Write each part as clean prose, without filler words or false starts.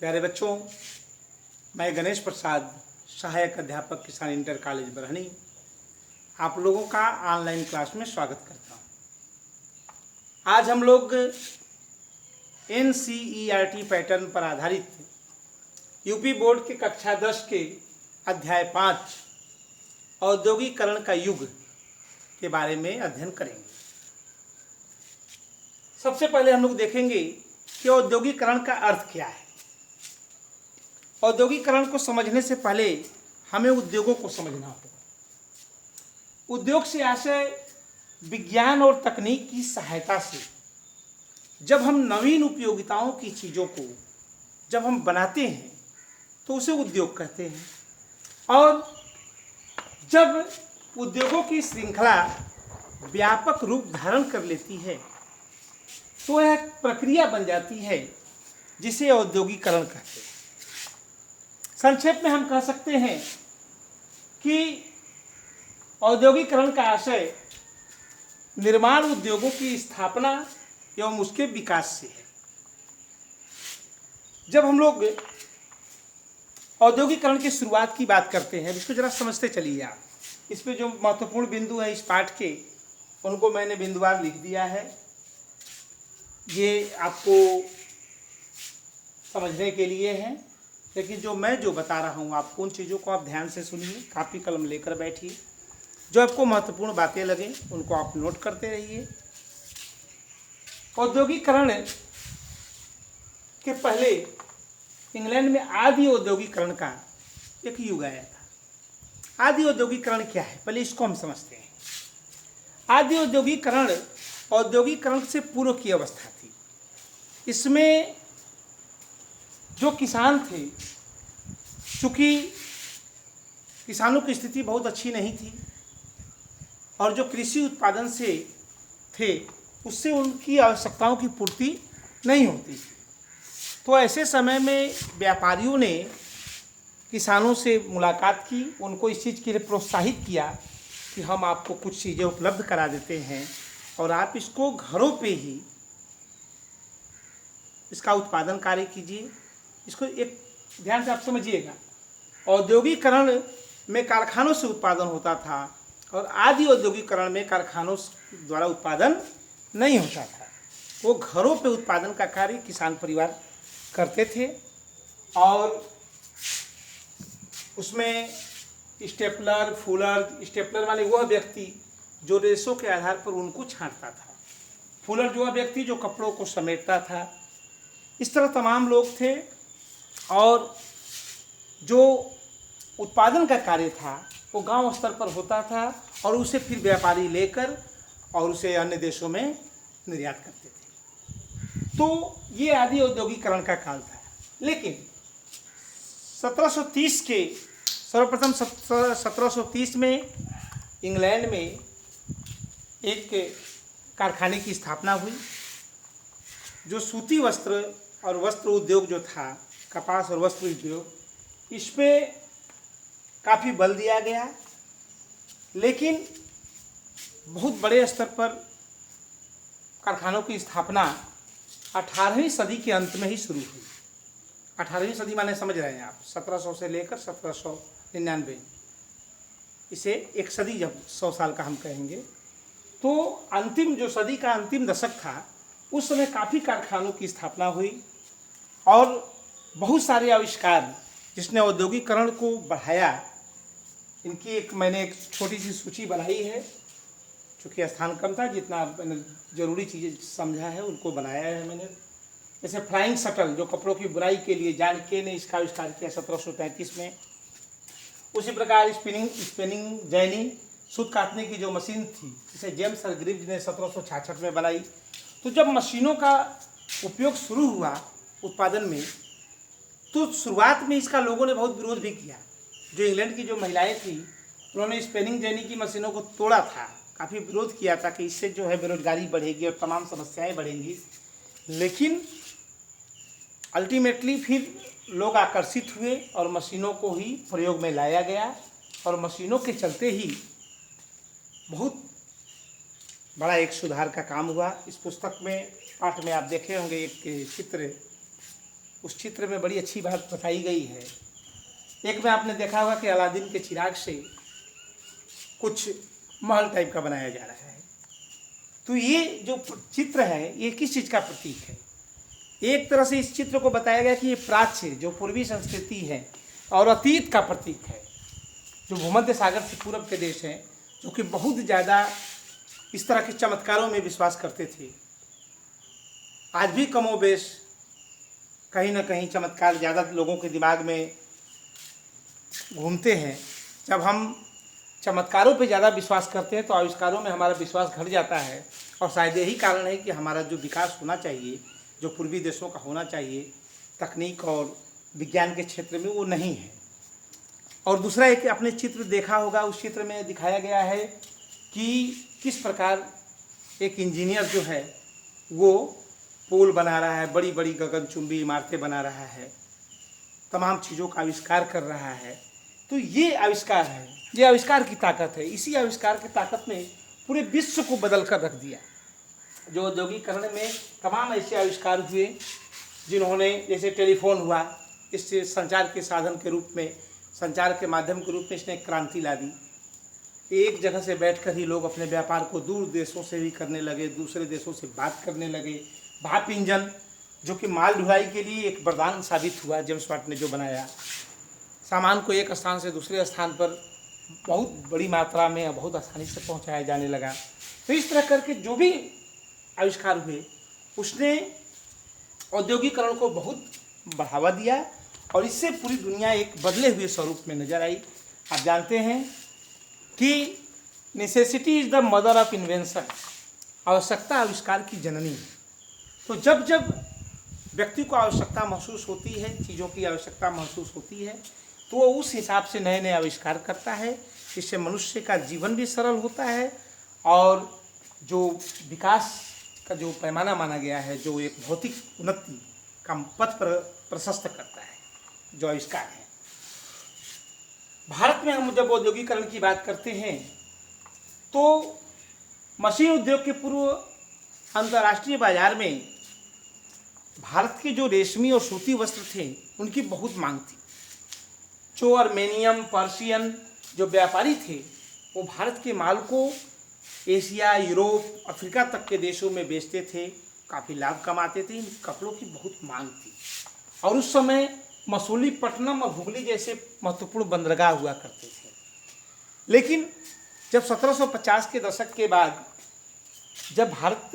प्यारे बच्चों, मैं गणेश प्रसाद, सहायक अध्यापक किसान इंटर कॉलेज बरहनी, आप लोगों का ऑनलाइन क्लास में स्वागत करता हूं। आज हम लोग NCERT पैटर्न पर आधारित यूपी बोर्ड के कक्षा 10 के अध्याय 5 औद्योगिकरण का युग के बारे में अध्ययन करेंगे। सबसे पहले हम लोग देखेंगे कि औद्योगिकरण का अर्थ क्या है। औद्योगिकरण को समझने से पहले हमें उद्योगों को समझना होगा। उद्योग से आशय विज्ञान और तकनीक की सहायता से जब हम नवीन उपयोगिताओं की चीज़ों को जब हम बनाते हैं तो उसे उद्योग कहते हैं, और जब उद्योगों की श्रृंखला व्यापक रूप धारण कर लेती है तो यह प्रक्रिया बन जाती है जिसे औद्योगिकरण कहते हैं। संक्षेप में हम कह सकते हैं कि औद्योगिकरण का आशय निर्माण उद्योगों की स्थापना एवं उसके विकास से है। जब हम लोग औद्योगिकरण की शुरुआत की बात करते हैं, इसको जरा समझते चलिए आप। इस पे जो महत्वपूर्ण बिंदु है इस पाठ के, उनको मैंने बिंदुवार लिख दिया है। ये आपको समझने के लिए है, लेकिन जो बता रहा हूँ आपको उन चीज़ों को आप ध्यान से सुनिए, कापी कलम लेकर बैठिए। जो आपको महत्वपूर्ण बातें लगे उनको आप नोट करते रहिए। औद्योगिकरण के पहले इंग्लैंड में आदि औद्योगिकरण का एक युग आया था। आदि औद्योगिकरण क्या है, पहले इसको हम समझते हैं। आदि औद्योगिकरण से पूर्व की अवस्था थी। इसमें जो किसान थे, चूँकि किसानों की स्थिति बहुत अच्छी नहीं थी और जो कृषि उत्पादन से थे उससे उनकी आवश्यकताओं की पूर्ति नहीं होती थी, तो ऐसे समय में व्यापारियों ने किसानों से मुलाकात की, उनको इस चीज़ के लिए प्रोत्साहित किया कि हम आपको कुछ चीज़ें उपलब्ध करा देते हैं और आप इसको घरों पे ही इसका उत्पादन कार्य कीजिए। इसको एक ध्यान से आप समझिएगा। औद्योगिकरण में कारखानों से उत्पादन होता था और आदि औद्योगिकरण में कारखानों द्वारा उत्पादन नहीं होता था। वो घरों पे उत्पादन का कार्य किसान परिवार करते थे और उसमें स्टेपलर, फूलर, स्टेपलर वाले वह व्यक्ति जो रेशों के आधार पर उनको छांटता था, फूलर जो वह व्यक्ति जो कपड़ों को समेटता था। इस तरह तमाम लोग थे और जो उत्पादन का कार्य था वो गांव स्तर पर होता था और उसे फिर व्यापारी लेकर और उसे अन्य देशों में निर्यात करते थे। तो ये आदि औद्योगिकरण का काल था। लेकिन 1730 के सर्वप्रथम 1730 में इंग्लैंड में एक कारखाने की स्थापना हुई। जो सूती वस्त्र और वस्त्र उद्योग जो था, कपास और वस्त्र उद्योग, इस पे काफ़ी बल दिया गया। लेकिन बहुत बड़े स्तर पर कारखानों की स्थापना 18वीं सदी के अंत में ही शुरू हुई। 18वीं सदी माने समझ रहे हैं आप, 1700 से लेकर 1799, इसे एक सदी जब 100 साल का हम कहेंगे, तो अंतिम जो सदी का अंतिम दशक था उस समय काफ़ी कारखानों की स्थापना हुई और बहुत सारे आविष्कार जिसने औद्योगिकरण को बढ़ाया। इनकी मैंने एक छोटी सी सूची बनाई है, चूँकि स्थान कम था, जितना मैंने ज़रूरी चीज़ें समझा है उनको बनाया है मैंने। जैसे फ्लाइंग शटल जो कपड़ों की बुनाई के लिए जॉन के ने इसका आविष्कार किया 1733 में। उसी प्रकार स्पिनिंग जैनी सूत काटने की जो मशीन थी, जिसे जेम्स हरग्रीव्स ने 1766 में बनाई। तो जब मशीनों का उपयोग शुरू हुआ उत्पादन में, तो शुरुआत में इसका लोगों ने बहुत विरोध भी किया। जो इंग्लैंड की जो महिलाएं थी उन्होंने स्पिनिंग जेनी की मशीनों को तोड़ा था, काफ़ी विरोध किया था कि इससे जो है बेरोजगारी बढ़ेगी और तमाम समस्याएं बढ़ेंगी। लेकिन अल्टीमेटली फिर लोग आकर्षित हुए और मशीनों को ही प्रयोग में लाया गया और मशीनों के चलते ही बहुत बड़ा एक सुधार का काम हुआ। इस पुस्तक में पाठ में आप देखे होंगे एक चित्र उस चित्र में बड़ी अच्छी बात बताई गई है। एक में आपने देखा होगा कि अलादीन के चिराग से कुछ महल टाइप का बनाया जा रहा है। तो ये जो चित्र है ये किस चीज़ का प्रतीक है? एक तरह से इस चित्र को बताया गया कि ये प्राच्य जो पूर्वी संस्कृति है और अतीत का प्रतीक है, जो भूमध्य सागर से पूर्व के देश हैं, जो कि बहुत ज़्यादा इस तरह के चमत्कारों में विश्वास करते थे। आज भी कमोबेश कहीं ना कहीं चमत्कार ज़्यादा लोगों के दिमाग में घूमते हैं। जब हम चमत्कारों पे ज़्यादा विश्वास करते हैं तो आविष्कारों में हमारा विश्वास घट जाता है, और शायद यही कारण है कि हमारा जो विकास होना चाहिए, जो पूर्वी देशों का होना चाहिए तकनीक और विज्ञान के क्षेत्र में, वो नहीं है। और दूसरा एक आपने चित्र देखा होगा, उस चित्र में दिखाया गया है कि किस प्रकार एक इंजीनियर जो है वो पुल बना रहा है, बड़ी बड़ी गगनचुंबी इमारतें बना रहा है, तमाम चीज़ों का आविष्कार कर रहा है। तो ये आविष्कार है, ये आविष्कार की ताकत है। इसी आविष्कार की ताकत ने पूरे विश्व को बदल कर रख दिया। जो औद्योगिकरण में तमाम ऐसे आविष्कार हुए जिन्होंने, जैसे टेलीफोन हुआ, इससे संचार के साधन के रूप में, संचार के माध्यम के रूप में इसने क्रांति ला दी। एक जगह से बैठकर ही लोग अपने व्यापार को दूर देशों से भी करने लगे, दूसरे देशों से बात करने लगे। भाप इंजन जो कि माल ढुलाई के लिए एक वरदान साबित हुआ, जेम्स वाट ने जो बनाया, सामान को एक स्थान से दूसरे स्थान पर बहुत बड़ी मात्रा में बहुत आसानी से पहुंचाया जाने लगा। तो इस तरह करके जो भी आविष्कार हुए उसने औद्योगिकरण को बहुत बढ़ावा दिया, और इससे पूरी दुनिया एक बदले हुए स्वरूप में नजर आई। आप जानते हैं कि necessity is the mother of invention, आवश्यकता आविष्कार की जननी है। तो जब जब व्यक्ति को आवश्यकता महसूस होती है, चीज़ों की आवश्यकता महसूस होती है, तो वो उस हिसाब से नए नए आविष्कार करता है। इससे मनुष्य का जीवन भी सरल होता है, और जो विकास का जो पैमाना माना गया है, जो एक भौतिक उन्नति का पथ प्रशस्त करता है, जो आविष्कार है। भारत में हम जब औद्योगिकरण की बात करते हैं तो मशीन उद्योग के पूर्व अंतर्राष्ट्रीय बाजार में भारत के जो रेशमी और सूती वस्त्र थे उनकी बहुत मांग थी। जो आर्मेनियन, पर्शियन जो व्यापारी थे वो भारत के माल को एशिया, यूरोप, अफ्रीका तक के देशों में बेचते थे, काफ़ी लाभ कमाते थे। इन कपड़ों की बहुत मांग थी, और उस समय मसूलीपट्टनम और हुगली जैसे महत्वपूर्ण बंदरगाह हुआ करते थे। लेकिन जब 1750 के दशक के बाद जब भारत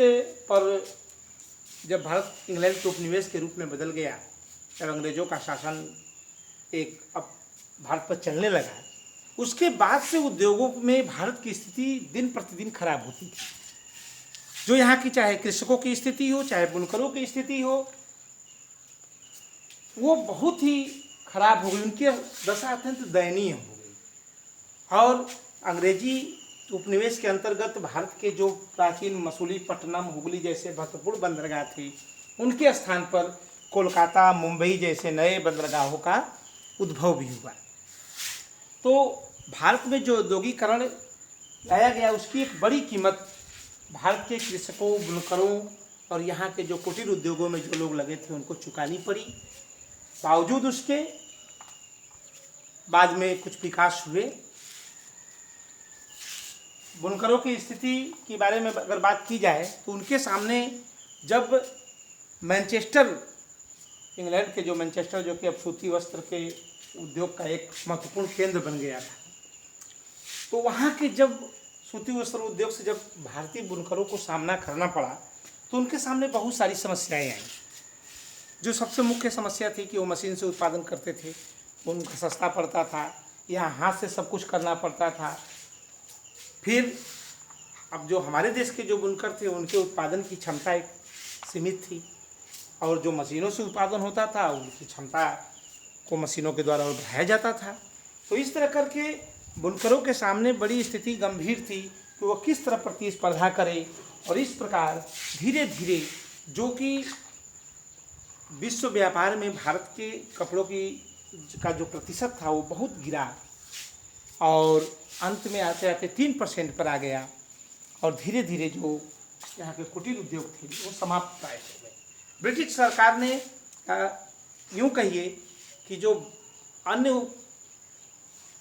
इंग्लैंड के उपनिवेश के रूप में बदल गया, जब अंग्रेज़ों का शासन एक अब भारत पर चलने लगा, उसके बाद से उद्योगों में भारत की स्थिति दिन प्रतिदिन खराब होती थी। जो यहाँ की चाहे कृषकों की स्थिति हो, चाहे बुनकरों की स्थिति हो, वो बहुत ही खराब हो गई, उनकी दशा अत्यंत दयनीय हो गई। और अंग्रेजी उपनिवेश के अंतर्गत भारत के जो प्राचीन मसूलीपट्टनम, हुगली जैसे महत्वपूर्ण बंदरगाह थे, उनके स्थान पर कोलकाता, मुंबई जैसे नए बंदरगाहों का उद्भव भी हुआ। तो भारत में जो औद्योगिकरण लाया गया उसकी एक बड़ी कीमत भारत के कृषकों, बुनकरों और यहाँ के जो कुटीर उद्योगों में जो लोग लगे थे उनको चुकानी पड़ी। बावजूद उसके बाद में कुछ विकास हुए। बुनकरों की स्थिति के बारे में अगर बात की जाए तो उनके सामने जब मैनचेस्टर, इंग्लैंड के जो मैनचेस्टर जो कि अब सूती वस्त्र के उद्योग का एक महत्वपूर्ण केंद्र बन गया था, तो वहाँ के जब सूती वस्त्र उद्योग से जब भारतीय बुनकरों को सामना करना पड़ा तो उनके सामने बहुत सारी समस्याएं आई। जो सबसे मुख्य समस्या थी कि वो मशीन से उत्पादन करते थे, उनका सस्ता पड़ता था, यहाँ हाथ से सब कुछ करना पड़ता था। फिर अब जो हमारे देश के जो बुनकर थे उनके उत्पादन की क्षमता एक सीमित थी, और जो मशीनों से उत्पादन होता था उनकी क्षमता को मशीनों के द्वारा बढ़ाया जाता था। तो इस तरह करके बुनकरों के सामने बड़ी स्थिति गंभीर थी कि वो किस तरह प्रतिस्पर्धा करें, और इस प्रकार धीरे धीरे जो कि विश्व व्यापार में भारत के कपड़ों का जो प्रतिशत था वो बहुत गिरा, और अंत में आते आते 3% पर आ गया, और धीरे धीरे जो यहाँ के कुटीर उद्योग थे वो समाप्त प्राय हो गए। ब्रिटिश सरकार ने यूँ कहिए कि जो अन्य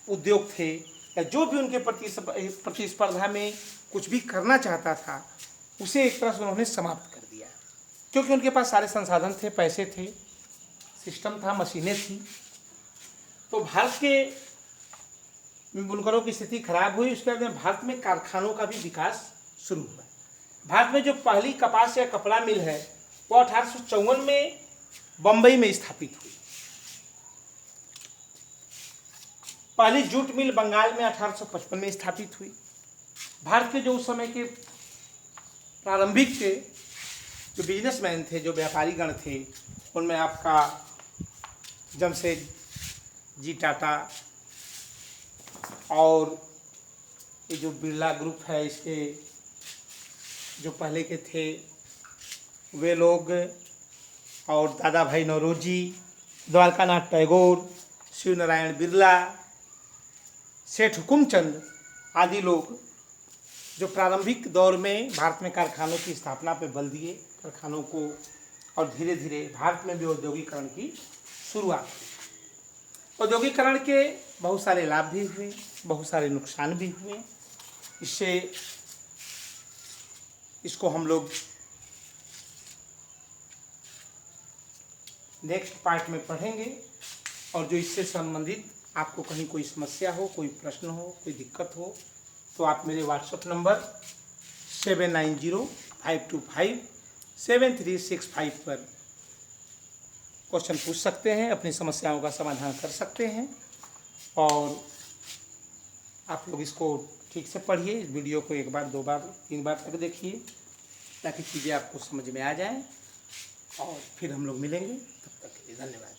उद्योग थे या जो भी उनके प्रतिस्पर्धा में कुछ भी करना चाहता था, उसे एक तरह से उन्होंने समाप्त कर दिया, क्योंकि उनके पास सारे संसाधन थे, पैसे थे, सिस्टम था, मशीनें थी। तो भारत के बुनकरों की स्थिति खराब हुई। उसके बाद में भारत में कारखानों का भी विकास शुरू हुआ। भारत में जो पहली कपास या कपड़ा मिल है वो 1854 में बम्बई में स्थापित हुई। पहली जूट मिल बंगाल में 1855 में स्थापित हुई। भारत के जो उस समय के प्रारंभिक के जो बिजनेसमैन थे, जो व्यापारी गण थे, उनमें आपका जमशेदजी टाटा और ये जो बिरला ग्रुप है, इसके जो पहले के थे वे लोग, और दादा भाई नौरोजी, द्वारकानाथ टैगोर, शिव नारायण बिरला, सेठ हुकुमचंद आदि लोग जो प्रारंभिक दौर में भारत में कारखानों की स्थापना पर बल दिए, कारखानों को, और धीरे धीरे भारत में भी औद्योगिकरण की शुरुआत हुई। औद्योगिकरण के बहुत सारे लाभ भी हुए, बहुत सारे नुकसान भी हुए। इसको हम लोग नेक्स्ट पार्ट में पढ़ेंगे। और जो इससे संबंधित आपको कहीं कोई समस्या हो, कोई प्रश्न हो, कोई दिक्कत हो, तो आप मेरे व्हाट्सएप नंबर 7905257365 पर क्वेश्चन पूछ सकते हैं, अपनी समस्याओं का समाधान कर सकते हैं। और आप लोग इसको ठीक से पढ़िए, इस वीडियो को 1 बार 2 बार 3 बार तक देखिए, ताकि चीज़ें आपको समझ में आ जाएं। और फिर हम लोग मिलेंगे, तब तक के लिए धन्यवाद।